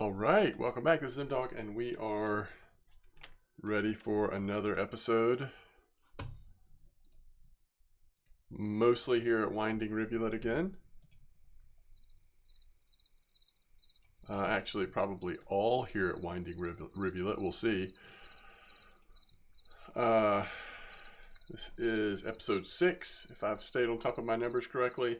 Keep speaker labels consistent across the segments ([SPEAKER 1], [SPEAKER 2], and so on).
[SPEAKER 1] All right, welcome back. This is MDawg, and we are ready for another episode. Mostly here at Winding Rivulet again. Actually, probably all here at Winding Rivulet. We'll see. This is episode 6, if I've stayed on top of my numbers correctly.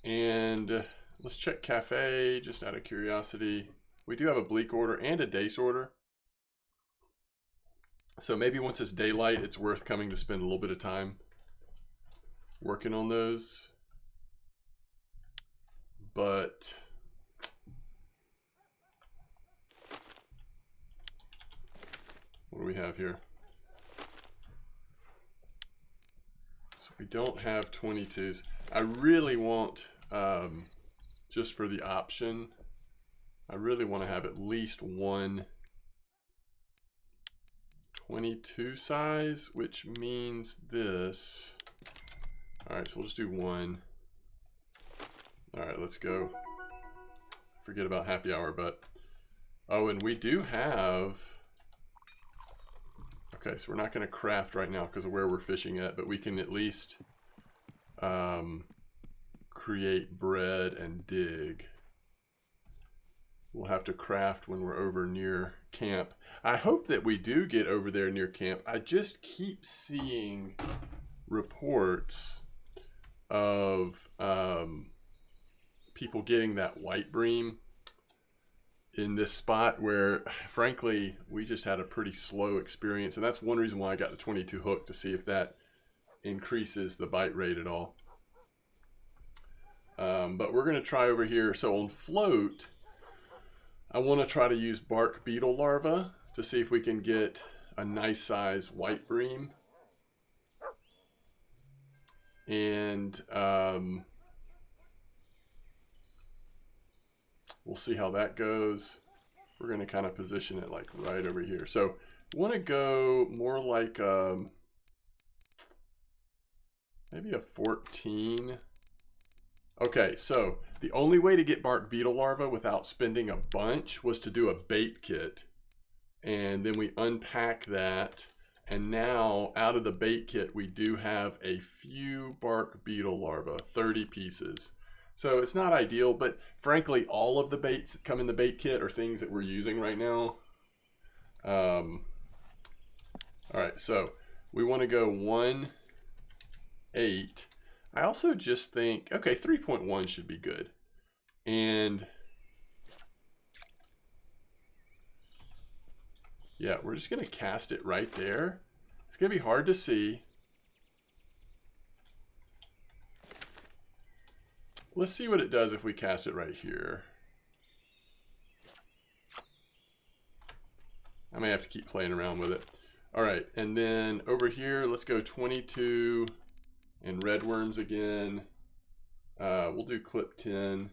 [SPEAKER 1] And let's check Cafe, just out of curiosity. We do have a bleak order and a dace order. So maybe once it's daylight, it's worth coming to spend a little bit of time working on those. But what do we have here? So we don't have 22s. I really want, just for the option, I really want to have at least one 22 size, which means this. All right, so we'll just do one. All right, let's go. Forget about happy hour, but oh, and we do have, okay, so we're not going to craft right now because of where we're fishing at, but we can at least create bread and dig. We'll have to craft when we're over near camp. I hope that we do get over there near camp. I just keep seeing reports of people getting that white bream in this spot where, frankly, we just had a pretty slow experience. And that's one reason why I got the 22 hook, to see if that increases the bite rate at all. But we're going to try over here. So on float, I want to try to use bark beetle larva to see if we can get a nice size white bream. And we'll see how that goes. We're going to kind of position it like right over here. So I want to go more like maybe a 14. Okay, so the only way to get bark beetle larva without spending a bunch was to do a bait kit. And then we unpack that. And now out of the bait kit, we do have a few bark beetle larvae, 30 pieces. So it's not ideal, but frankly, all of the baits that come in the bait kit are things that we're using right now. All right, so we want to go 1, 8. I also just think, okay, 3.1 should be good. And yeah, we're just going to cast it right there. It's going to be hard to see. Let's see what it does if we cast it right here. I may have to keep playing around with it. All right, and then over here, let's go 22 and red worms again. We'll do clip 10.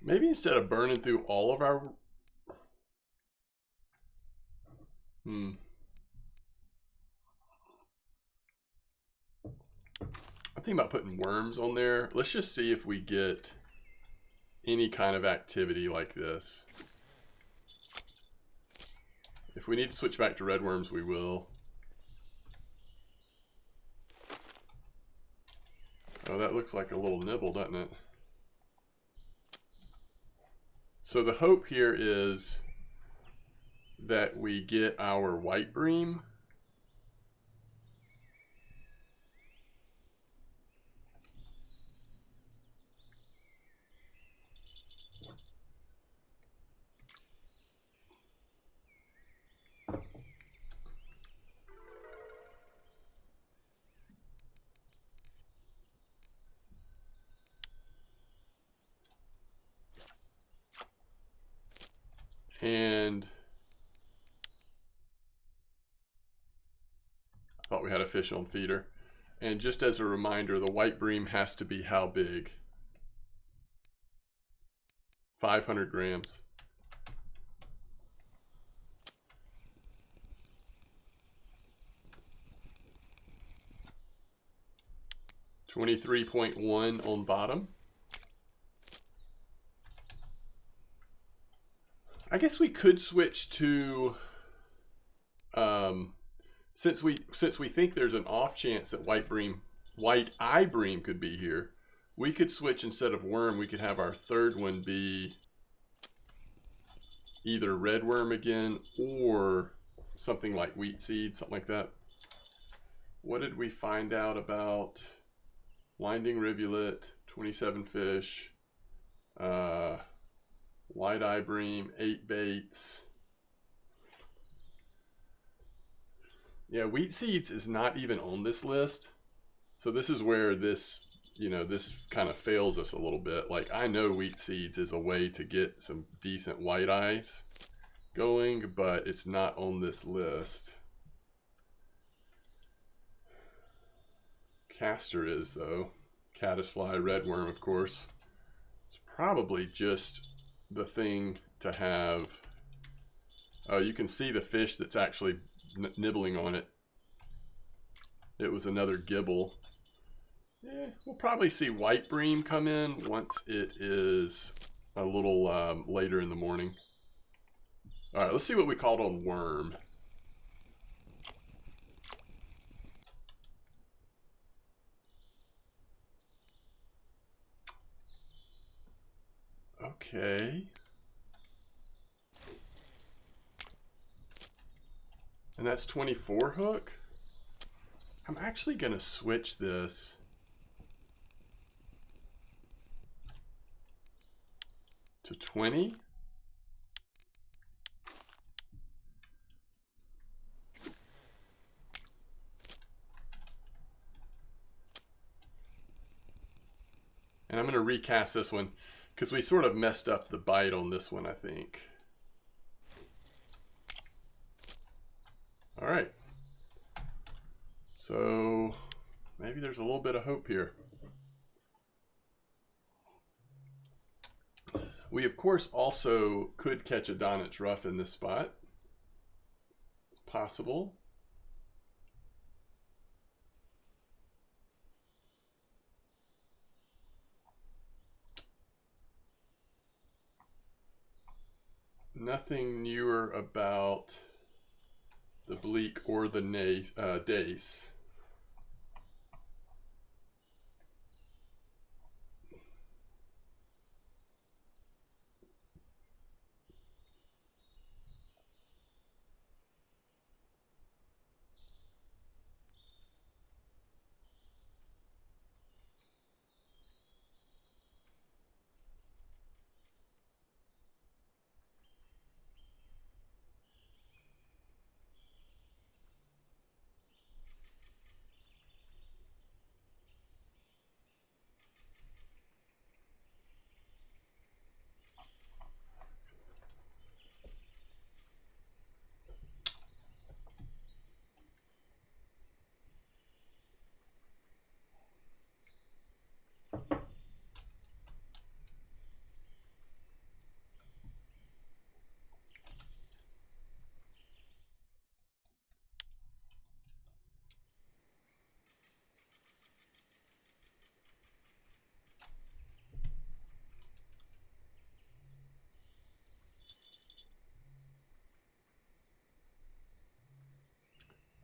[SPEAKER 1] Maybe instead of burning through all of our... I'm thinking about putting worms on there. Let's just see if we get any kind of activity like this. If we need to switch back to red worms, we will. Oh, that looks like a little nibble, doesn't it? So the hope here is that we get our white bream. And fish on feeder. And just as a reminder, the white bream has to be how big? 500 grams. $23.1 on bottom. I guess we could switch to, since we think there's an off chance that white eye bream could be here, we could switch, instead of worm, we could have our third one be either red worm again or something like wheat seed, something like that. What did we find out about winding rivulet, 27 fish, white eye bream, 8 baits. Yeah, wheat seeds is not even on this list. So this is where this, this kind of fails us a little bit. Like, I know wheat seeds is a way to get some decent white eyes going, but it's not on this list. Castor is, though. Caddisfly, redworm, of course. It's probably just the thing to have. Oh, you can see the fish that's actually nibbling on it. It was another gibble. Yeah, we'll probably see white bream come in once it is a little later in the morning. All right, let's see what we called on worm. Okay. And that's 24 hook. I'm actually going to switch this to 20. And I'm going to recast this one because we sort of messed up the bite on this one, I think. All right. So maybe there's a little bit of hope here. We, of course, also could catch a Donich Ruff in this spot. It's possible. Nothing newer about the bleak or the dace.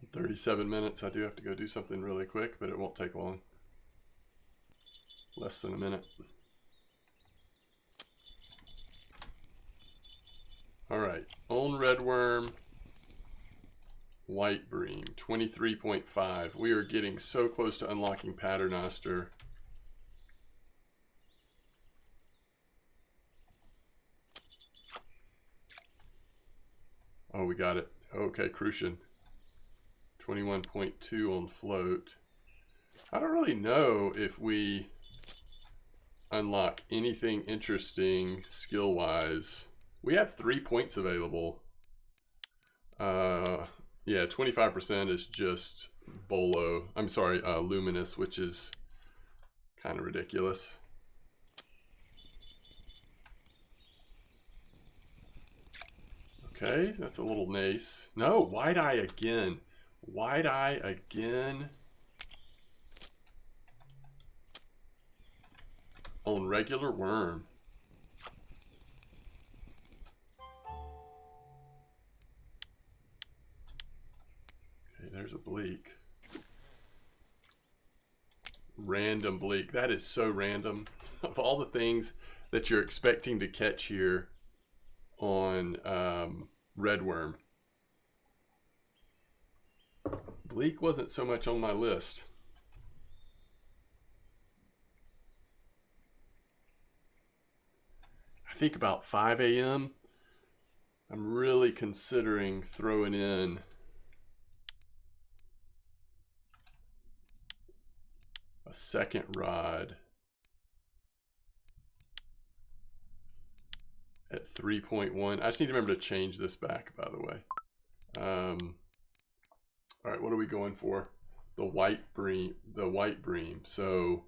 [SPEAKER 1] In 37 minutes, I do have to go do something really quick, but it won't take long. Less than a minute. All right, on redworm, white bream, 23.5. We are getting so close to unlocking Paternoster. Oh, we got it. Okay, Crucian. 21.2 on float. I don't really know if we unlock anything interesting skill-wise. We have 3 points available. Yeah, 25% is just bolo. I'm sorry, luminous, which is kind of ridiculous. Okay, that's a little nice. No, wide eye again. Wide eye again. On regular worm. Okay, there's a bleak. Random bleak. That is so random. Of all the things that you're expecting to catch here on red worm, bleak wasn't so much on my list. I think about 5 a.m. I'm really considering throwing in a second rod at 3.1. I just need to remember to change this back, by the way. All right, what are we going for? The white bream. The white bream. So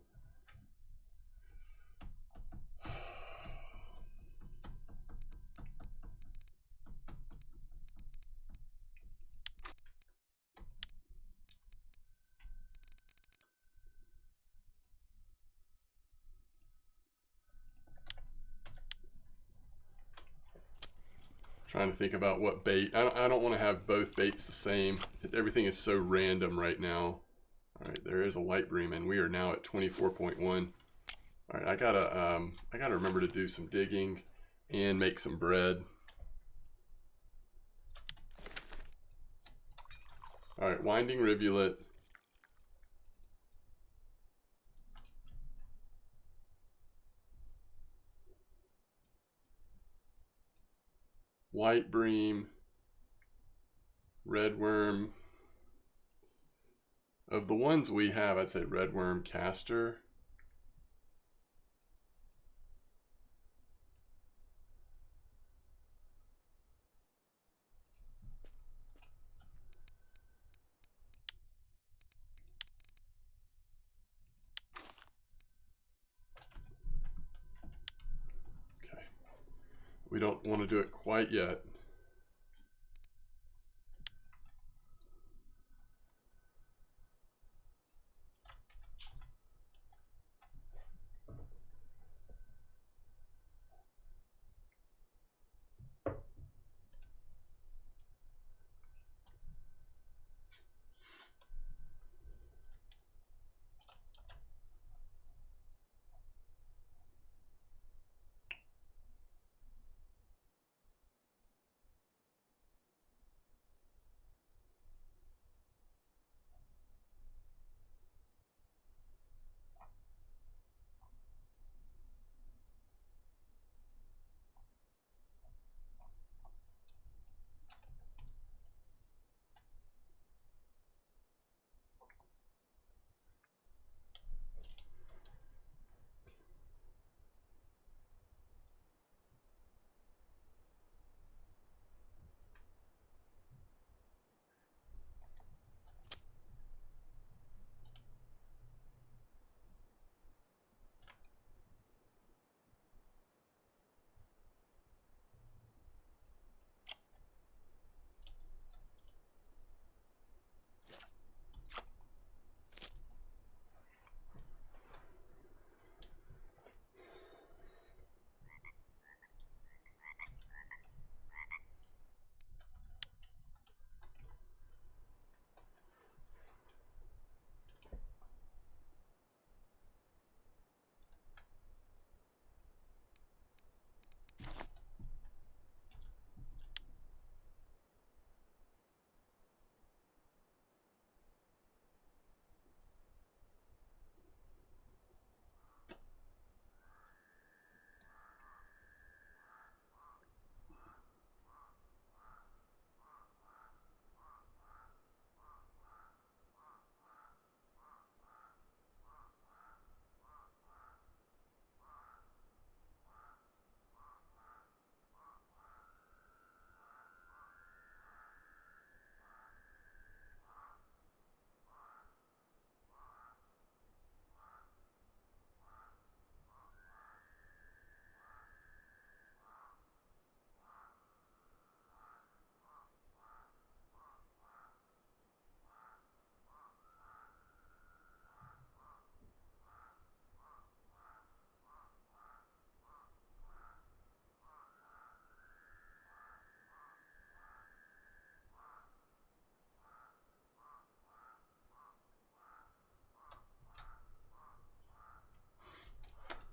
[SPEAKER 1] trying to think about what bait. I don't want to have both baits the same. Everything is so random right now. All right, there is a white bream, and we are now at 24.1. All right, I gotta remember to do some digging and make some bread. All right, winding rivulet. White bream, red worm. Of the ones we have, I'd say red worm, caster. Okay, we don't want to do it quite yet.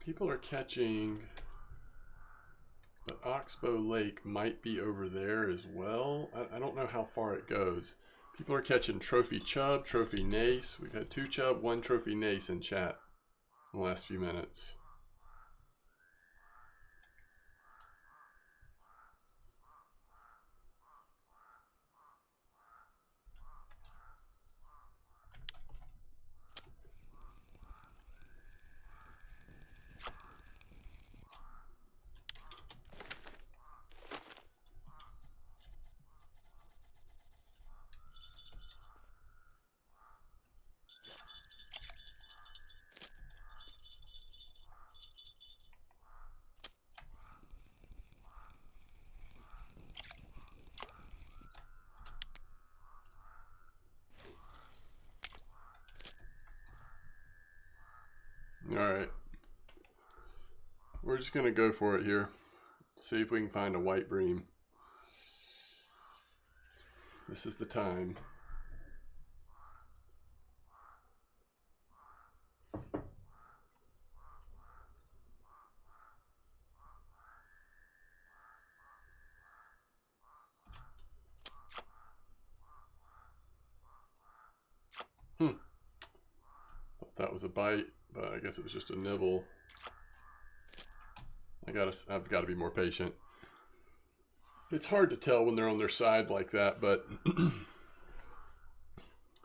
[SPEAKER 1] People are catching, but Oxbow Lake might be over there as well. I don't know how far it goes. People are catching trophy chub, trophy nace. We've had 2 chub, 1 trophy nace in chat in the last few minutes. All right. We're just going to go for it here. See if we can find a white bream. This is the time. Thought that was a bite, but I guess it was just a nibble. I've got to be more patient. It's hard to tell when they're on their side like that, but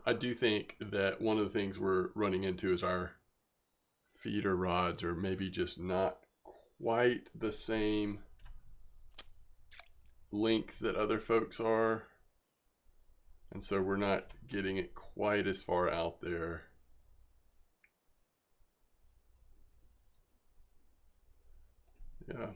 [SPEAKER 1] I do think that one of the things we're running into is our feeder rods are maybe just not quite the same length that other folks are. And so we're not getting it quite as far out there. Yeah.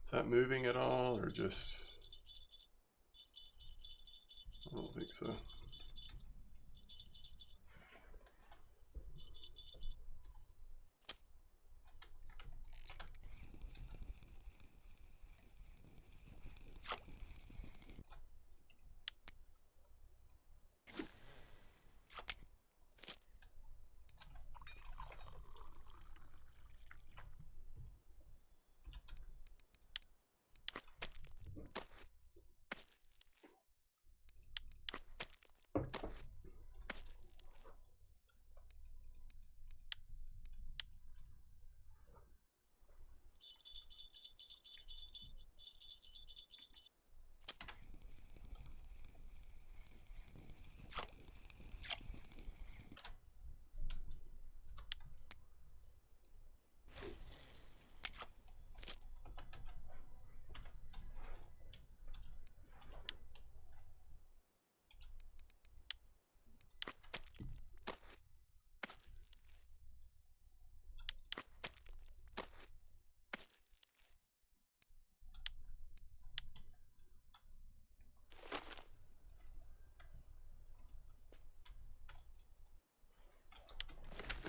[SPEAKER 1] Is that moving at all, or just... I don't think so.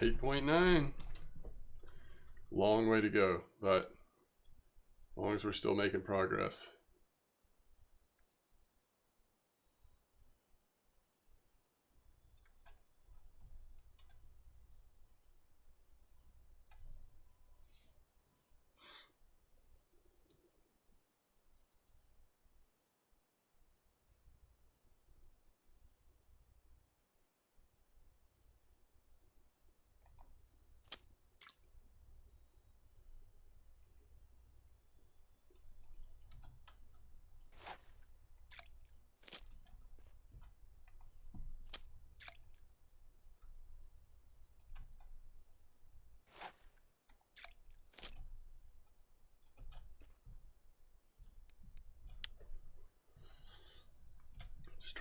[SPEAKER 1] $8.9. Long way to go, but as long as we're still making progress.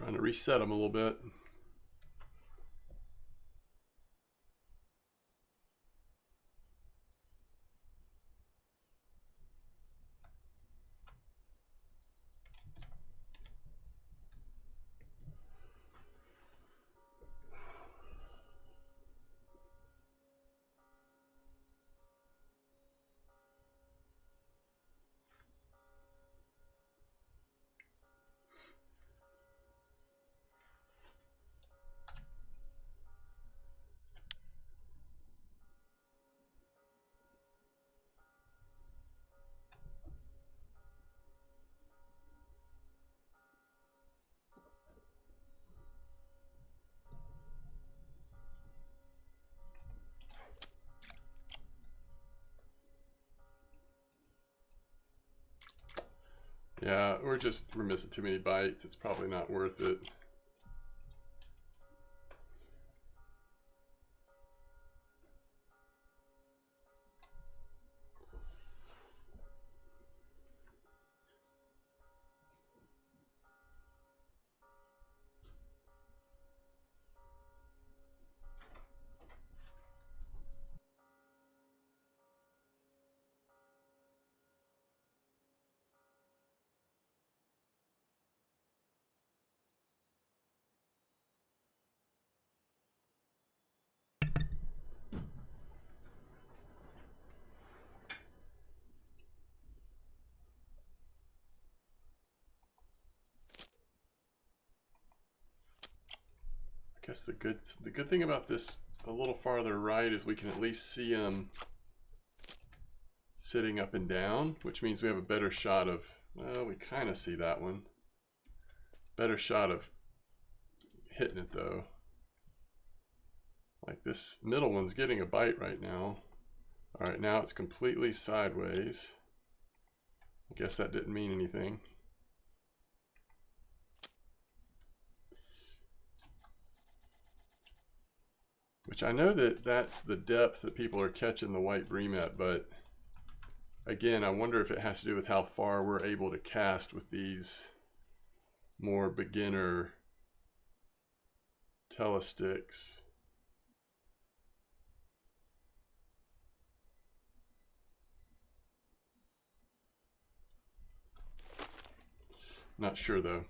[SPEAKER 1] Trying to reset them a little bit. Yeah, we're missing too many bites. It's probably not worth it. I guess the good thing about this a little farther right is we can at least see them sitting up and down, which means we have a better shot of, well, we kind of see that one. Better shot of hitting it though. Like this middle one's getting a bite right now. All right, now it's completely sideways. I guess that didn't mean anything. Which I know that that's the depth that people are catching the white bream at, but again, I wonder if it has to do with how far we're able to cast with these more beginner telesticks. Not sure though.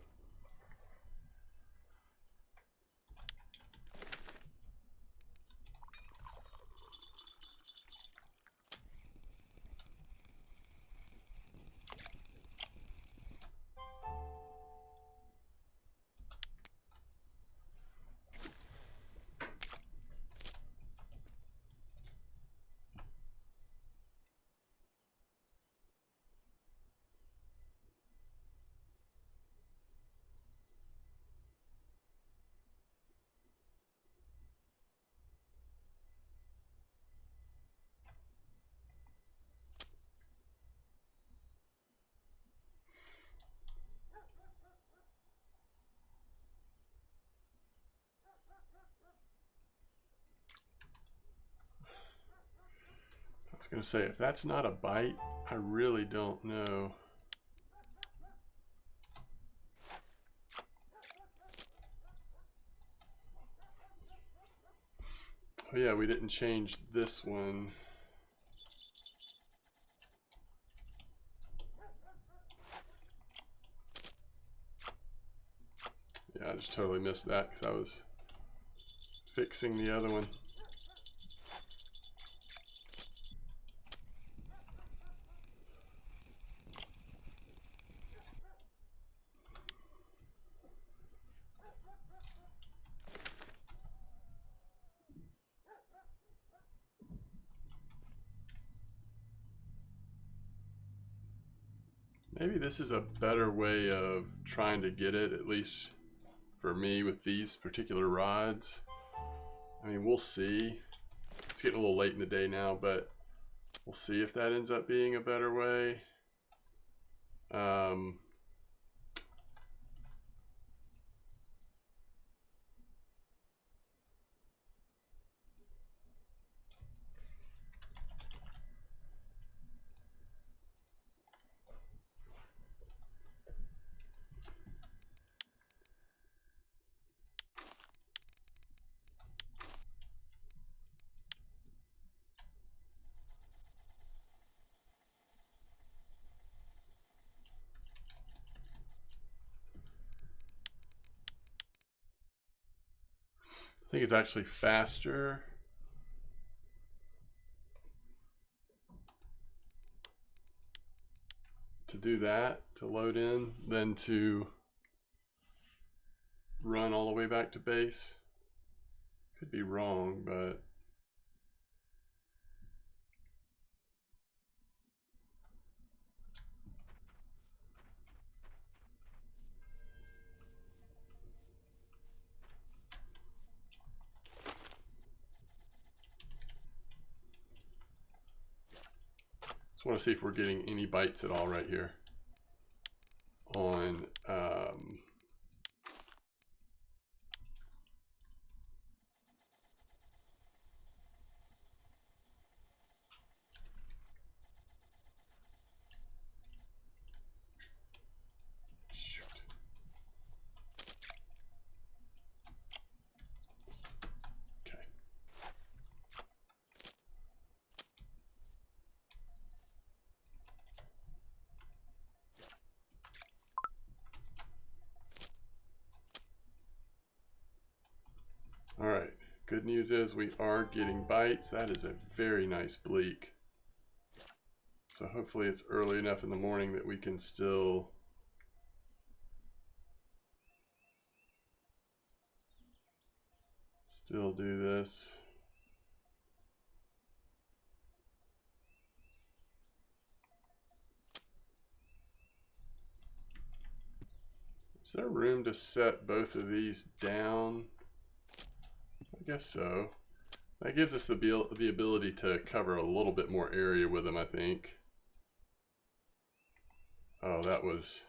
[SPEAKER 1] I was gonna say, if that's not a bite, I really don't know. Oh yeah, we didn't change this one. Yeah, I just totally missed that because I was fixing the other one. Maybe this is a better way of trying to get it, at least for me with these particular rods. I mean, we'll see. It's getting a little late in the day now, but we'll see if that ends up being a better way. think it's actually faster to do that, to load in, than to run all the way back to base. Could be wrong, but just want to see if we're getting any bites at all right here on shoot. Okay. All right, good news is we are getting bites. That is a very nice bleak. So hopefully it's early enough in the morning that we can still do this. Is there room to set both of these down? I guess so. That gives us the ability to cover a little bit more area with them, I think. Oh, that was...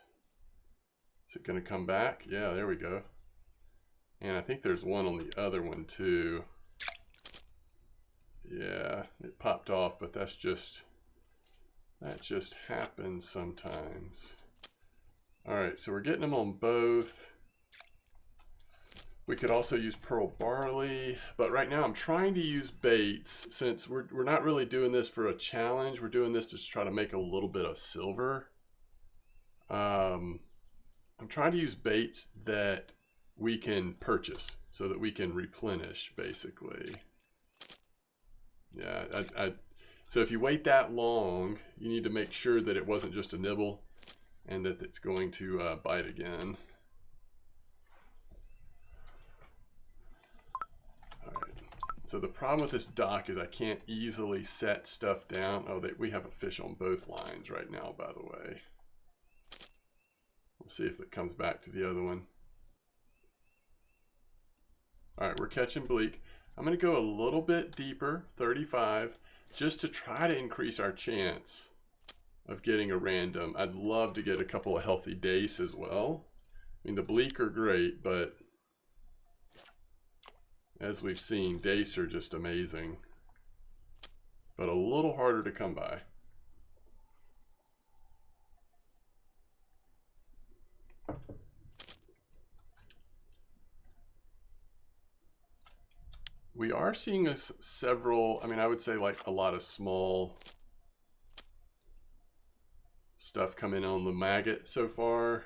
[SPEAKER 1] Is it going to come back? Yeah, there we go. And I think there's one on the other one too. Yeah, it popped off, but that just happens sometimes. All right, so we're getting them on both. We could also use pearl barley, but right now I'm trying to use baits since we're not really doing this for a challenge. We're doing this to just try to make a little bit of silver. I'm trying to use baits that we can purchase so that we can replenish, basically. Yeah, so if you wait that long, you need to make sure that it wasn't just a nibble and that it's going to bite again. All right. So the problem with this dock is I can't easily set stuff down. Oh, we have a fish on both lines right now, by the way. We'll see if it comes back to the other one. All right, we're catching bleak. I'm going to go a little bit deeper, 35, just to try to increase our chance of getting a random. I'd love to get a couple of healthy dace as well. I mean, the bleak are great, but as we've seen, dace are just amazing, but a little harder to come by. We are seeing several, I mean, I would say like a lot of small stuff come in on the maggot so far.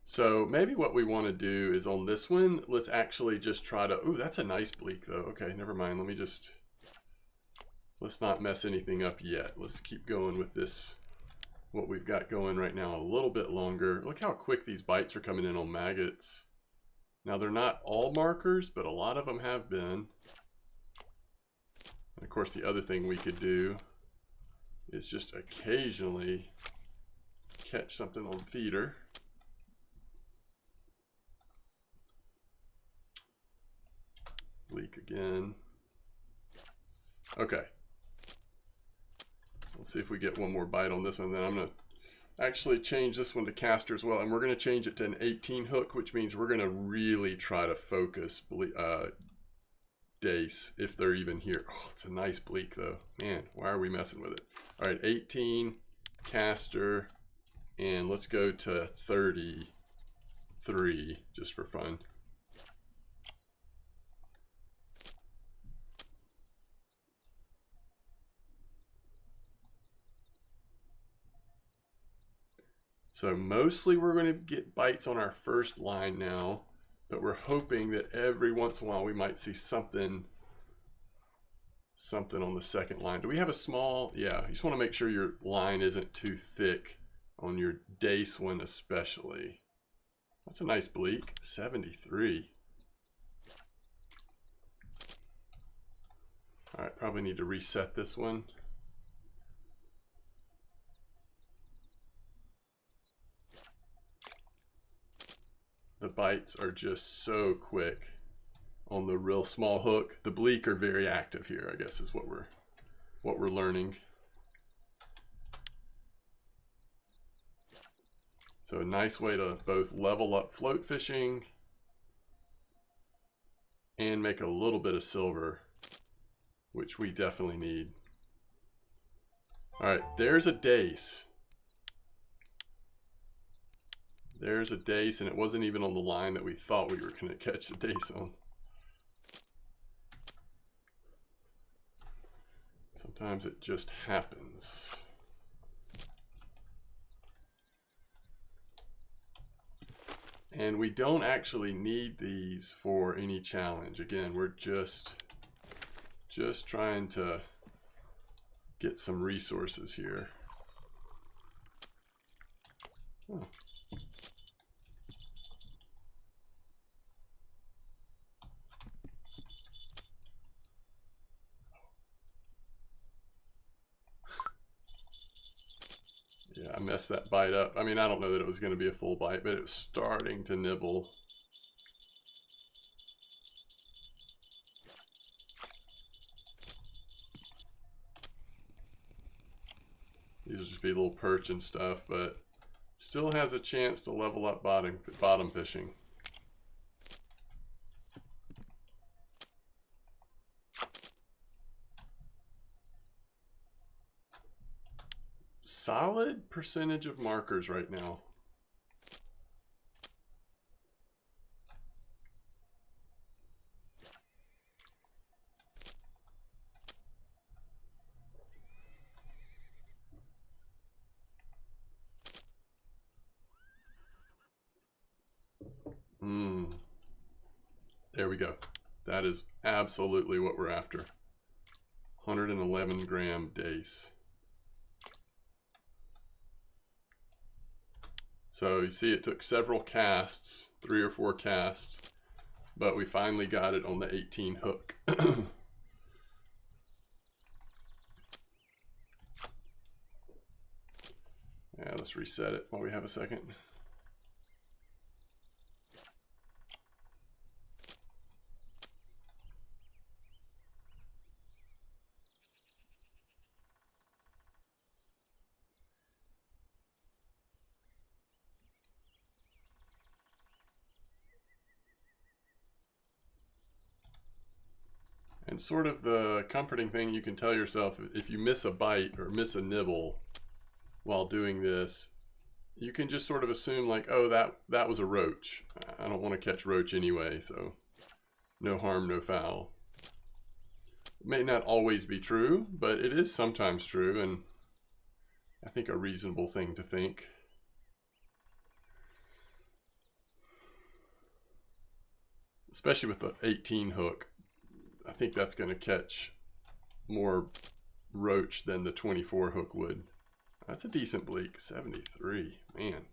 [SPEAKER 1] So maybe what we want to do is on this one, let's actually just try to, ooh, that's a nice bleak though. Okay, never mind. Let's not mess anything up yet. Let's keep going with this, what we've got going right now, a little bit longer. Look how quick these bites are coming in on maggots. Now they're not all markers, but a lot of them have been. And of course, the other thing we could do is just occasionally catch something on feeder. Leak again. Okay. Let's see if we get one more bite on this one. Then I'm going to actually change this one to caster as well. And we're going to change it to an 18 hook, which means we're going to really try to focus dace if they're even here. Oh, it's a nice bleak though. Man, why are we messing with it? All right, 18, caster, and let's go to 33 just for fun. So mostly we're going to get bites on our first line now, but we're hoping that every once in a while we might see something on the second line. Do we have a small? Yeah, you just want to make sure your line isn't too thick on your dace one especially. That's a nice bleak, 73. All right, probably need to reset this one. The bites are just so quick on the real small hook. The bleak are very active here, I guess is what we're learning. So a nice way to both level up float fishing and make a little bit of silver, which we definitely need. All right, there's a dace. There's a dace, and it wasn't even on the line that we thought we were going to catch the dace on. Sometimes it just happens. And we don't actually need these for any challenge. Again, we're just trying to get some resources here. Oh. Yeah, I messed that bite up. I mean, I don't know that it was going to be a full bite, but it was starting to nibble. These will just be little perch and stuff, but still has a chance to level up bottom fishing. Solid percentage of markers right now. There we go. That is absolutely what we're after. 111 gram dace. So you see it took several casts, 3 or 4 casts, but we finally got it on the 18 hook. Yeah, let's reset it while we have a second. And sort of the comforting thing you can tell yourself, if you miss a bite or miss a nibble while doing this, you can just sort of assume like, oh, that was a roach. I don't want to catch roach anyway, so no harm, no foul. It may not always be true, but it is sometimes true, and I think a reasonable thing to think. Especially with the 18 hook. I think that's going to catch more roach than the 24 hook would. That's a decent bleak, 73, man.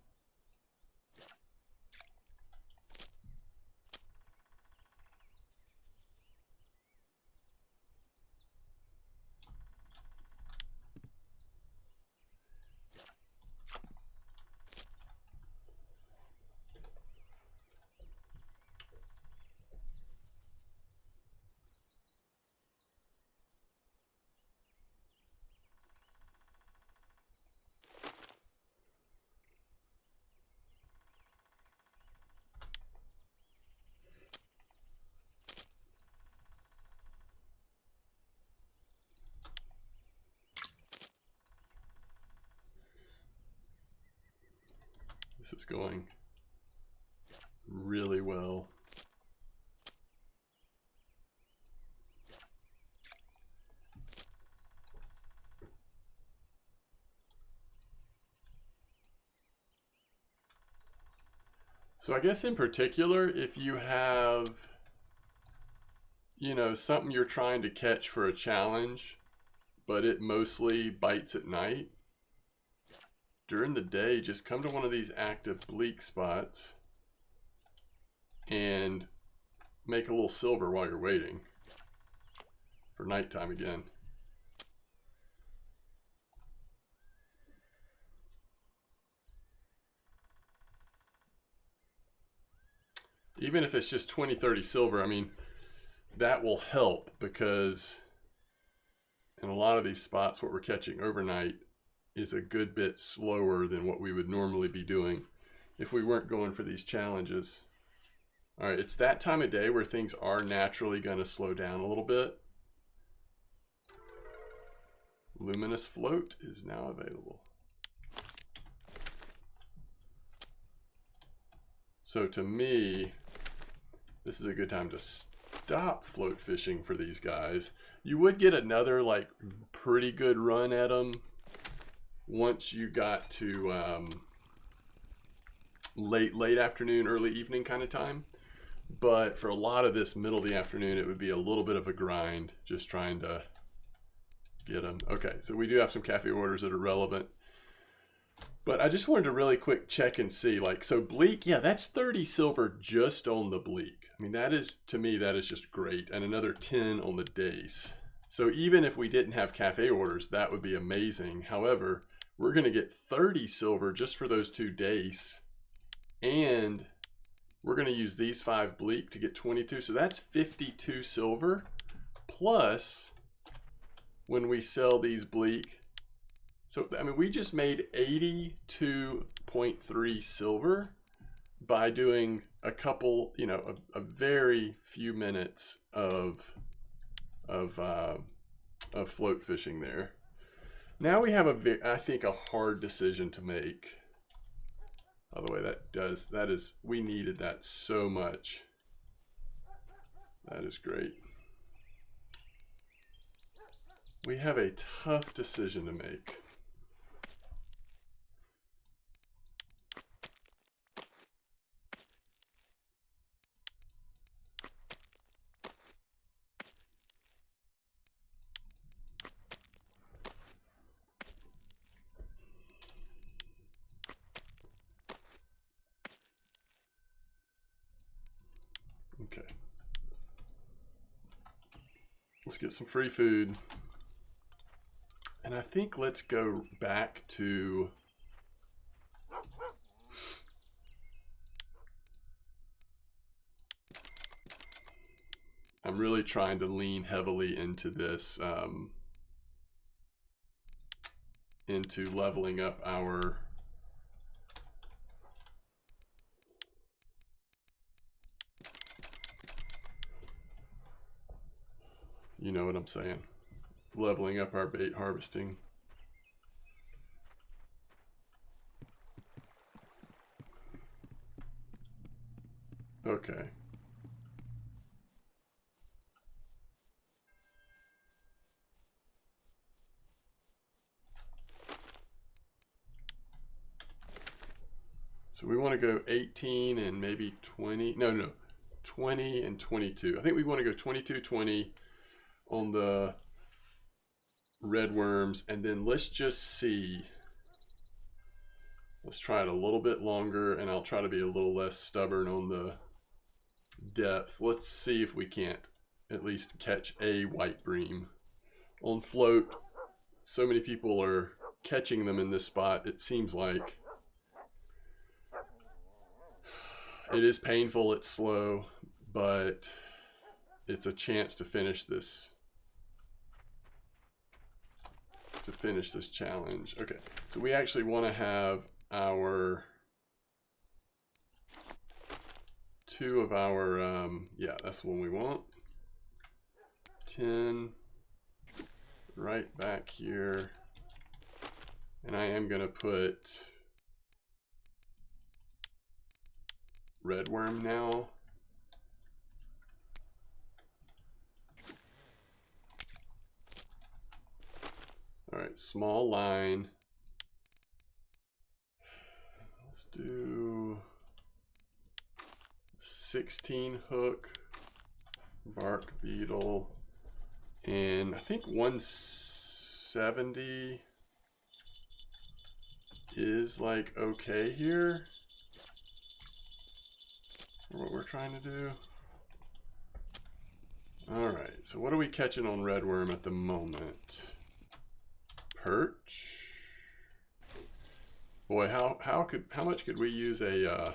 [SPEAKER 1] This is going really well. So I guess in particular, if you have, you know, something you're trying to catch for a challenge, but it mostly bites at night, during the day, just come to one of these active bleak spots and make a little silver while you're waiting for nighttime again. Even if it's just 20, 30 silver, I mean, that will help, because in a lot of these spots, what we're catching overnight is a good bit slower than what we would normally be doing if we weren't going for these challenges. All right, it's that time of day where things are naturally going to slow down a little bit. Luminous float is now available. So to me, this is a good time to stop float fishing for these guys. You would get another like pretty good run at them once you got to late afternoon, early evening kind of time. But for a lot of this middle of the afternoon, it would be a little bit of a grind just trying to get them. Okay, so we do have some cafe orders that are relevant. But I just wanted to really quick check and see, like, so bleak, yeah, that's 30 silver just on the bleak. I mean, that is, to me, that is just great. And another 10 on the dace. So even if we didn't have cafe orders, that would be amazing. However, we're going to get 30 silver just for those 2 dace. And we're going to use these 5 bleak to get 22. So that's 52 silver. Plus, when we sell these bleak, so, I mean, we just made 82.3 silver by doing a couple, you know, a very few minutes of float fishing there. Now we have I think a hard decision to make. By the way, that is, we needed that so much. That is great. We have a tough decision to make. Okay. Let's get some free food. And I think let's go back to I'm really trying to lean heavily into this, into leveling up our you know what I'm saying, leveling up our bait harvesting. Okay. So we want to go 18 and maybe 20. No, 20 and 22. I think we want to go 22, 20 on the red worms, and then let's just see. Let's try it a little bit longer, and I'll try to be a little less stubborn on the depth. Let's see if we can't at least catch a white bream on float. So many people are catching them in this spot, it seems like. It is painful, it's slow, but it's a chance to finish this challenge. Okay, so we actually want to have our 2 of our yeah, that's the one we want. 10 right back here, and I am going to put red worm now. All right, small line. Let's do 16 hook, bark beetle, and I think 170 is like okay here for what we're trying to do. All right, so what are we catching on redworm at the moment? Perch. Boy, how much could we use a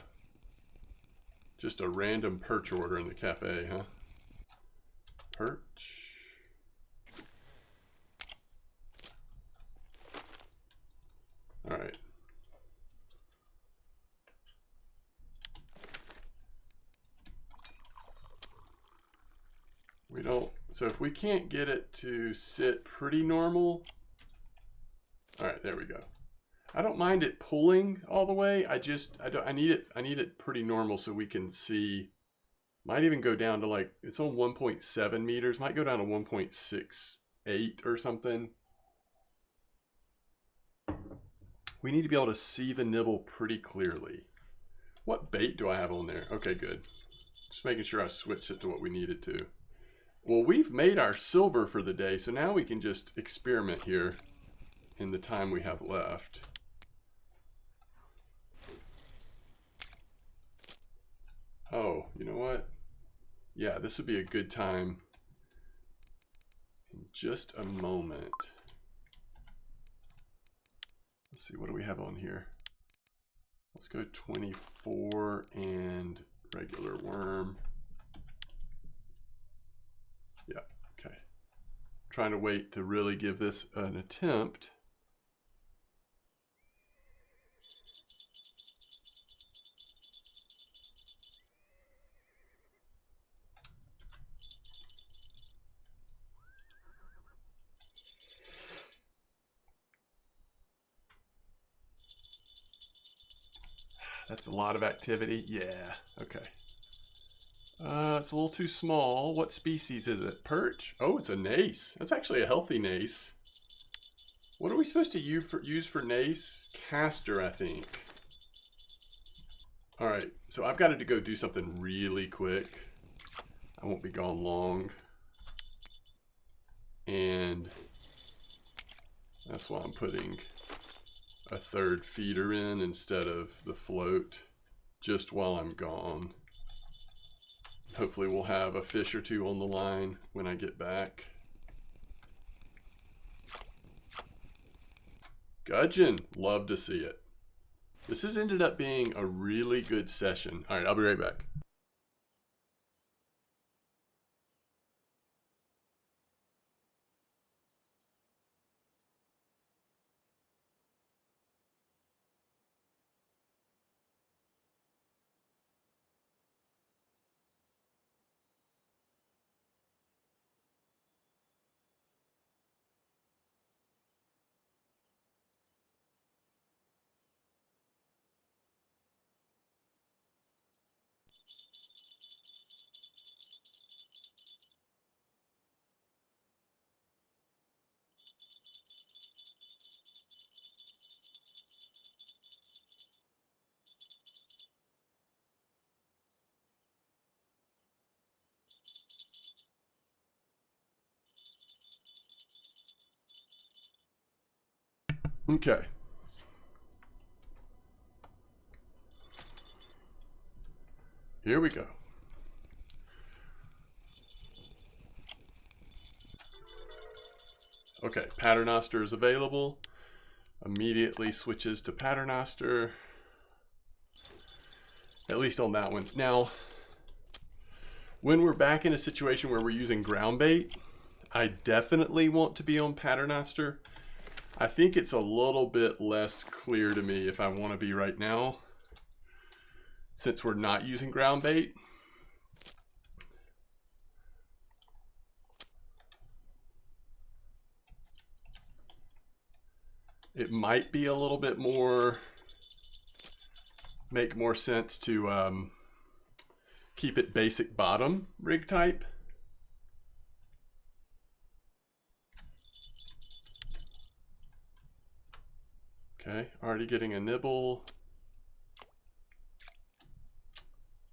[SPEAKER 1] just a random perch order in the cafe, huh? Perch. All right. We don't, so if we can't get it to sit pretty normal, all right, there we go. I don't mind it pulling all the way. I need it pretty normal so we can see. Might even go down to like, it's on 1.7 meters, might go down to 1.68 or something. We need to be able to see the nibble pretty clearly. What bait do I have on there? Okay, good. Just making sure I switched it to what we needed to. Well, we've made our silver for the day, so now we can just experiment here in the time we have left. Oh, you know what? Yeah, this would be a good time in just a moment. Let's see, what do we have on here? Let's go 24 and regular worm. Yeah, okay. Trying to wait to really give this an attempt. That's a lot of activity. Yeah, okay. It's a little too small. What species is it? Perch? Oh, it's a nace. That's actually a healthy nace. What are we supposed to use for nace? Castor, I think. All right, so I've got to go do something really quick. I won't be gone long. And that's why I'm putting a third feeder in instead of the float just while I'm gone. Hopefully we'll have a fish or two on the line when I get back. Gudgeon, love to see it. This has ended up being a really good session. All right, I'll be right back. Okay. Here we go. Okay, Paternoster is available. Immediately switches to Paternoster. At least on that one. Now, when we're back in a situation where we're using ground bait, I definitely want to be on Paternoster. I think it's a little bit less clear to me if I want to be right now, since we're not using ground bait. It might be a little bit more, make more sense to keep it basic bottom rig type. Okay, already getting a nibble.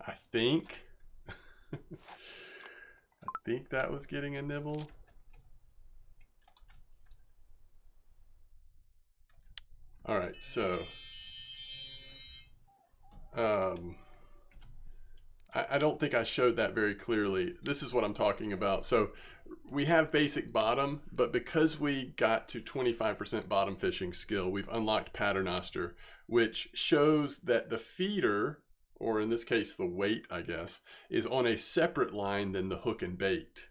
[SPEAKER 1] I think think that was getting a nibble. All right, so I don't think I showed that very clearly. This is what I'm talking about. So we have basic bottom, but because we got to 25% bottom fishing skill, we've unlocked Paternoster, which shows that the feeder, or in this case the weight, I guess, is on a separate line than the hook and bait.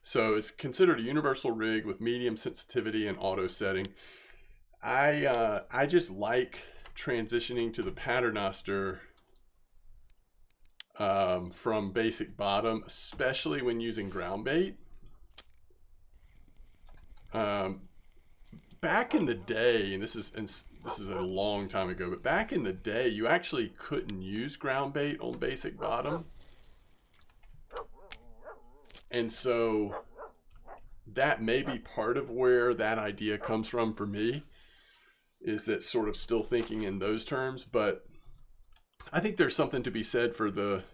[SPEAKER 1] So it's considered a universal rig with medium sensitivity and auto setting. I just like transitioning to the Paternoster from basic bottom, especially when using ground bait. Back in the day, and this is a long time ago, but back in the day, you actually couldn't use ground bait on basic bottom. And so that may be part of where that idea comes from for me, is that sort of still thinking in those terms. But I think there's something to be said for the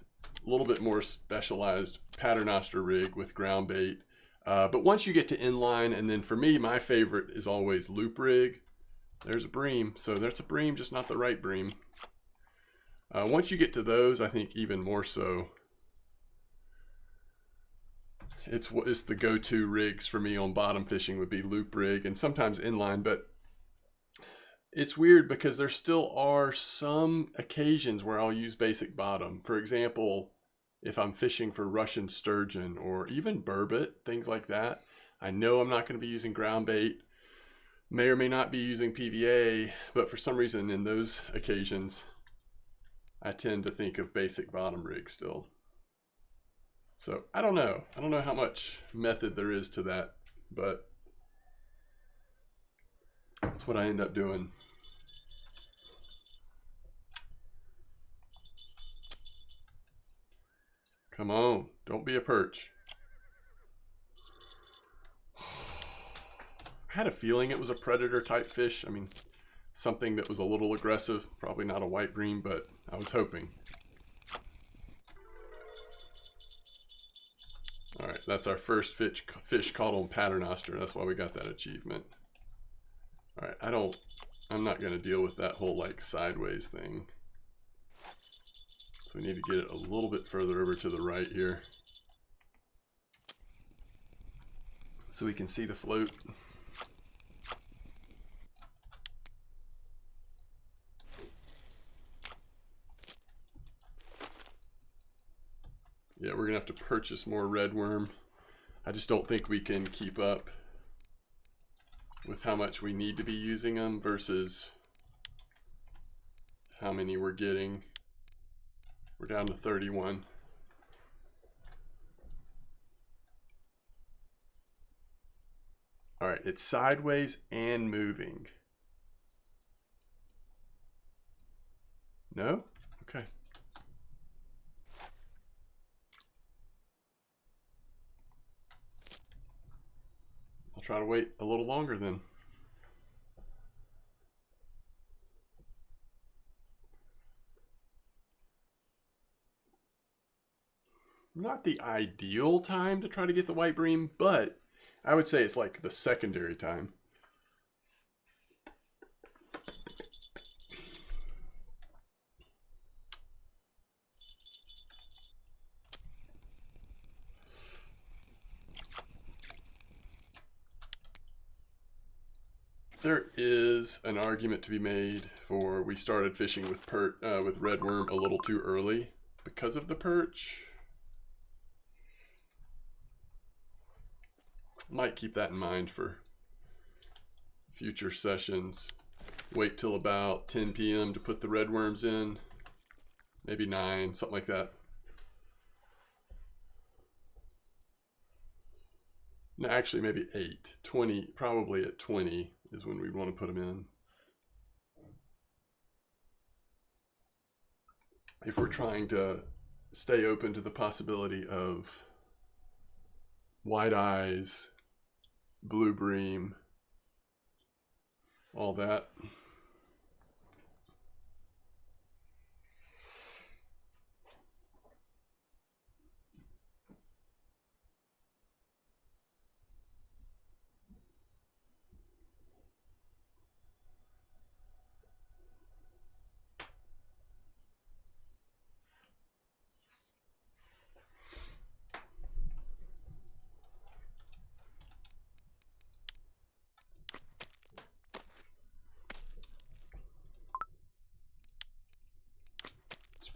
[SPEAKER 1] little bit more specialized Paternoster rig with ground bait. But once you get to inline, and then for me, my favorite is always loop rig. There's a bream. So there's a bream, just not the right bream. Once you get to those, I think even more so, it's the go-to rigs for me on bottom fishing would be loop rig and sometimes inline. But it's weird because there still are some occasions where I'll use basic bottom. For example, if I'm fishing for Russian sturgeon or even burbot, things like that, I know I'm not going to be using ground bait, may or may not be using PVA, but for some reason in those occasions, I tend to think of basic bottom rig still. So I don't know. I don't know how much method there is to that, but that's what I end up doing. Come on, don't be a perch. I had a feeling it was a predator type fish. I mean, something that was a little aggressive, probably not a white bream, but I was hoping. All right, that's our first fish caught on Paternoster. That's why we got that achievement. All right, I'm not gonna deal with that whole like sideways thing. So we need to get it a little bit further over to the right here, so we can see the float. Yeah, we're gonna have to purchase more red worm. I just don't think we can keep up with how much we need to be using them versus how many we're getting. We're down to 31. All right, it's sideways and moving. No? Okay. I'll try to wait a little longer then. Not the ideal time to try to get the white bream, but I would say it's like the secondary time. There is an argument to be made for we started fishing with red worm a little too early because of the perch. Might keep that in mind for future sessions. Wait till about 10 p.m. to put the red worms in. Maybe 9, something like that. No, actually maybe 8. 20, probably at 20 is when we'd want to put them in. If we're trying to stay open to the possibility of white eyes, blue bream, all that.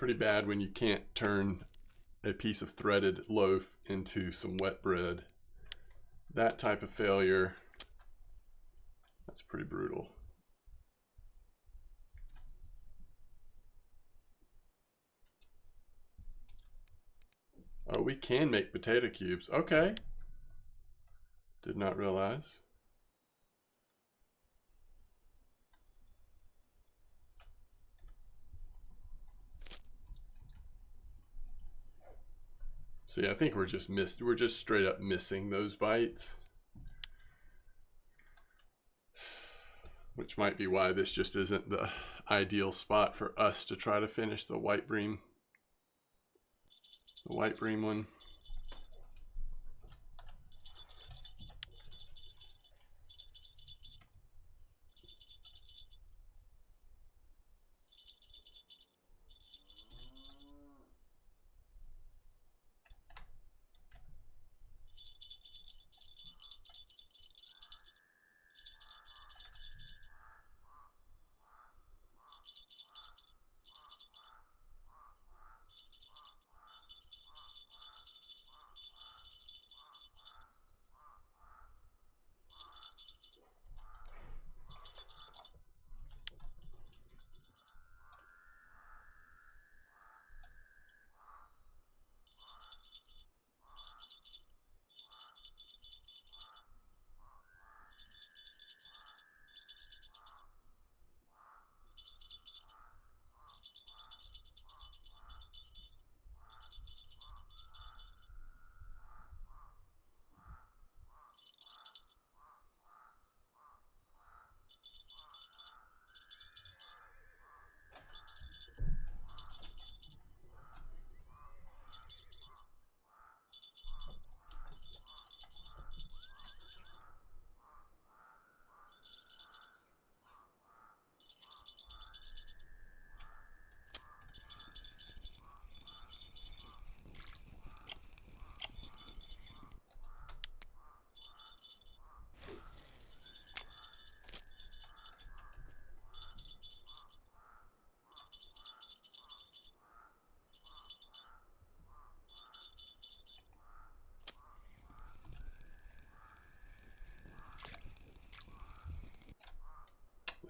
[SPEAKER 1] pretty bad when you can't turn a piece of threaded loaf into some wet bread. That type of failure, that's pretty brutal. Oh, we can make potato cubes. Okay. Did not realize. See, I think we're just straight up missing those bites. Which might be why this just isn't the ideal spot for us to try to finish the white bream. The white bream one.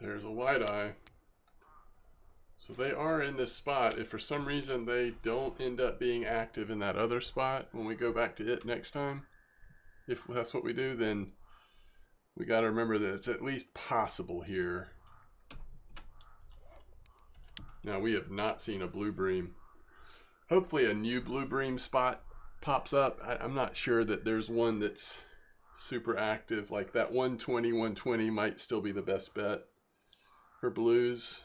[SPEAKER 1] There's a white eye. So they are in this spot. If for some reason they don't end up being active in that other spot when we go back to it next time, if that's what we do, then we got to remember that it's at least possible here. Now, we have not seen a blue bream. Hopefully a new blue bream spot pops up. I'm not sure that there's one that's super active. Like that 120, 120 might still be the best bet for blues.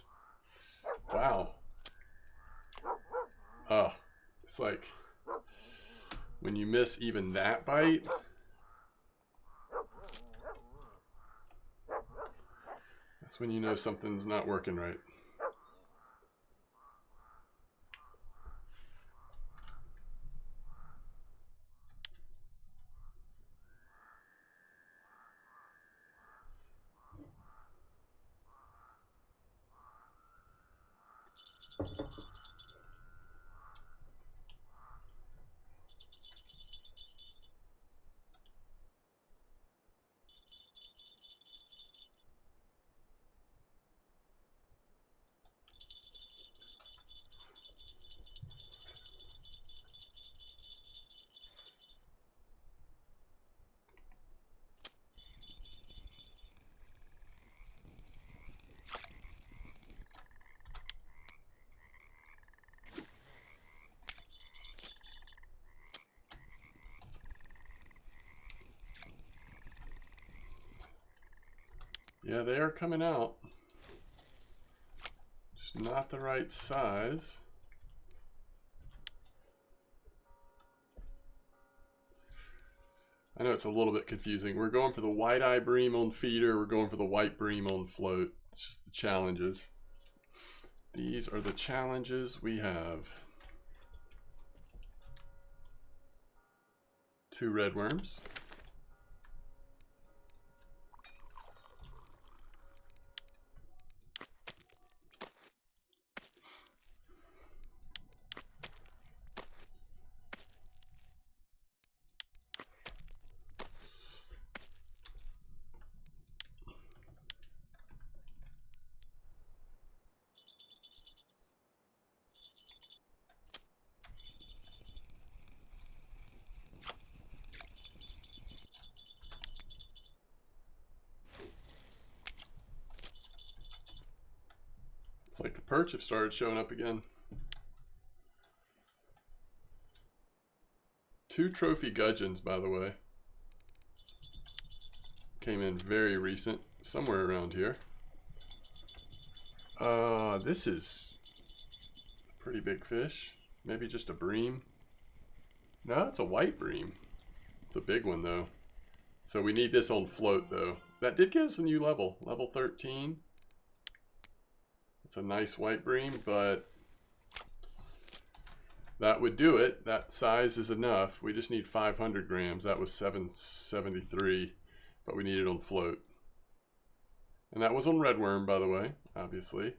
[SPEAKER 1] Wow. Oh, it's like when you miss even that bite, that's when you know something's not working right. Yeah, they are coming out. Just not the right size. I know it's a little bit confusing. We're going for the white eye bream on feeder. We're going for the white bream on float. It's just the challenges. These are the challenges we have. 2 red worms. It's like the perch have started showing up again. 2 trophy gudgeons, by the way. Came in very recent, somewhere around here. This is a pretty big fish. Maybe just a bream. No, it's a white bream. It's a big one though. So we need this on float though. That did give us a new level, level 13. It's a nice white bream, but that would do it. That size is enough. We just need 500 grams. That was 773, but we need it on float. And that was on redworm, by the way, obviously.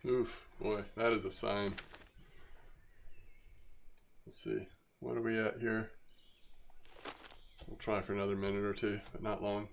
[SPEAKER 1] Oof, boy, that is a sign. Let's see, what are we at here? We'll try for another minute or two, but not long.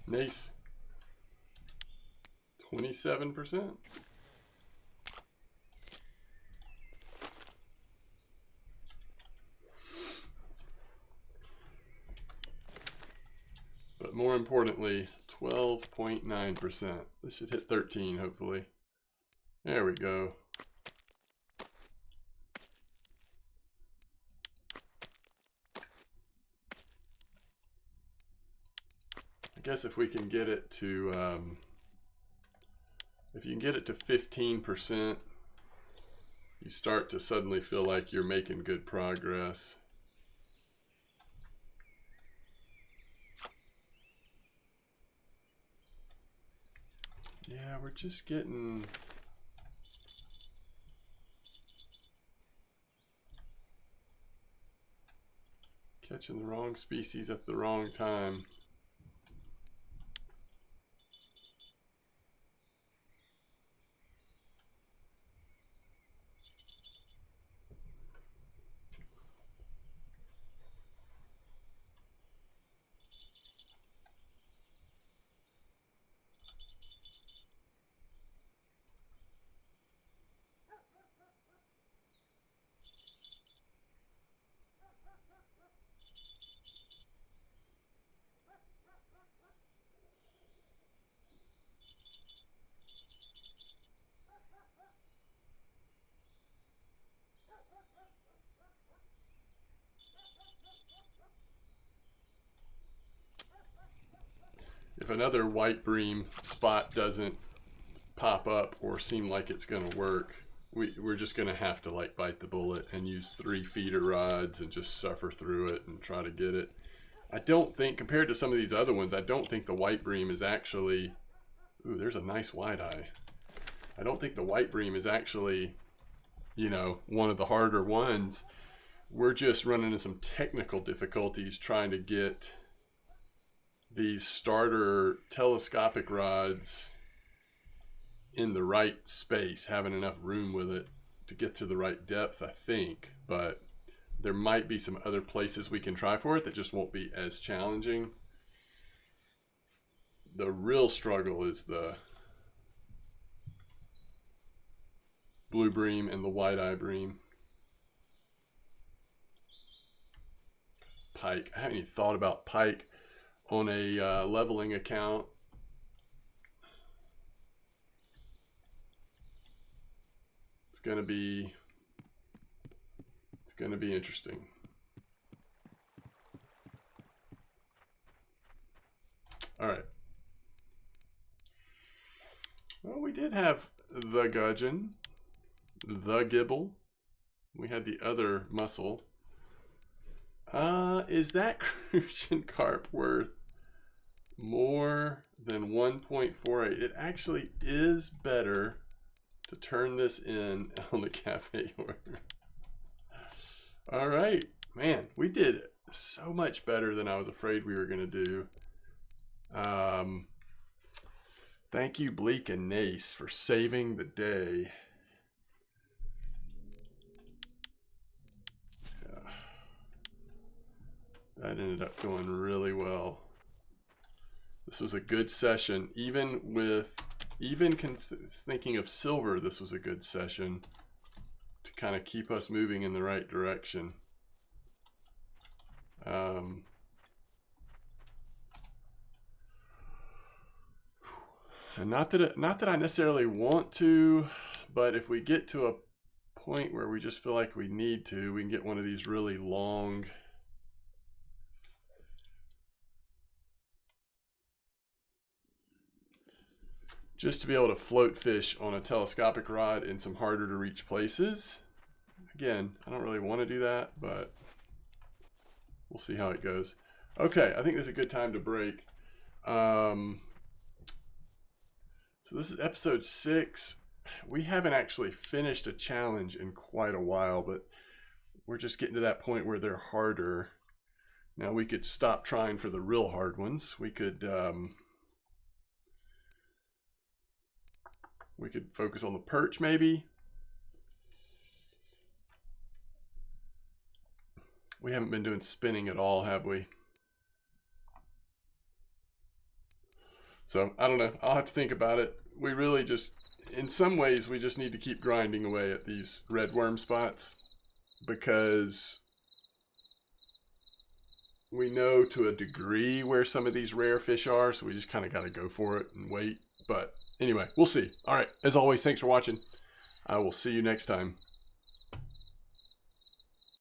[SPEAKER 1] Nice. 27%. But more importantly, 12.9%. This should hit 13, hopefully. There we go. I guess if we can get it to, if you can get it to 15%, you start to suddenly feel like you're making good progress. Yeah, we're just getting... catching the wrong species at the wrong time. if another white bream spot doesn't pop up or seem like it's going to work, we're just going to have to like bite the bullet and use 3 feeder rods and just suffer through it and try to get it. I don't think, compared to some of these other ones, I don't think the white bream is actually, ooh, there's a nice wide eye. I don't think the white bream is actually, you know, one of the harder ones. We're just running into some technical difficulties trying to get these starter telescopic rods in the right space, having enough room with it to get to the right depth, I think. But there might be some other places we can try for it that just won't be as challenging. The real struggle is the blue bream and the white eye bream. Pike. I haven't even thought about pike on a leveling account. It's gonna be interesting. All right. Well, we did have the gudgeon, the gibble. We had the other mussel. Is that crucian carp worth more than 1.48? It actually is better to turn this in on the cafe order. All right, man, we did so much better than I was afraid we were gonna do. Thank you, Bleak and Nace, for saving the day. Yeah. That ended up going really well. This was a good session. Even thinking of silver, this was a good session to kind of keep us moving in the right direction. And not that I necessarily want to, but if we get to a point where we just feel like we need to, we can get one of these really long just to be able to float fish on a telescopic rod in some harder to reach places. Again, I don't really want to do that, but we'll see how it goes. Okay, I think this is a good time to break. So this is episode 6. We haven't actually finished a challenge in quite a while, but we're just getting to that point where they're harder. Now we could stop trying for the real hard ones. We could focus on the perch maybe. We haven't been doing spinning at all, have we? So I don't know. I'll have to think about it. We really just, in some ways, we just need to keep grinding away at these red worm spots because we know to a degree where some of these rare fish are. So we just kind of got to go for it and wait. But anyway, we'll see. All right. As always, thanks for watching. I will see you next time.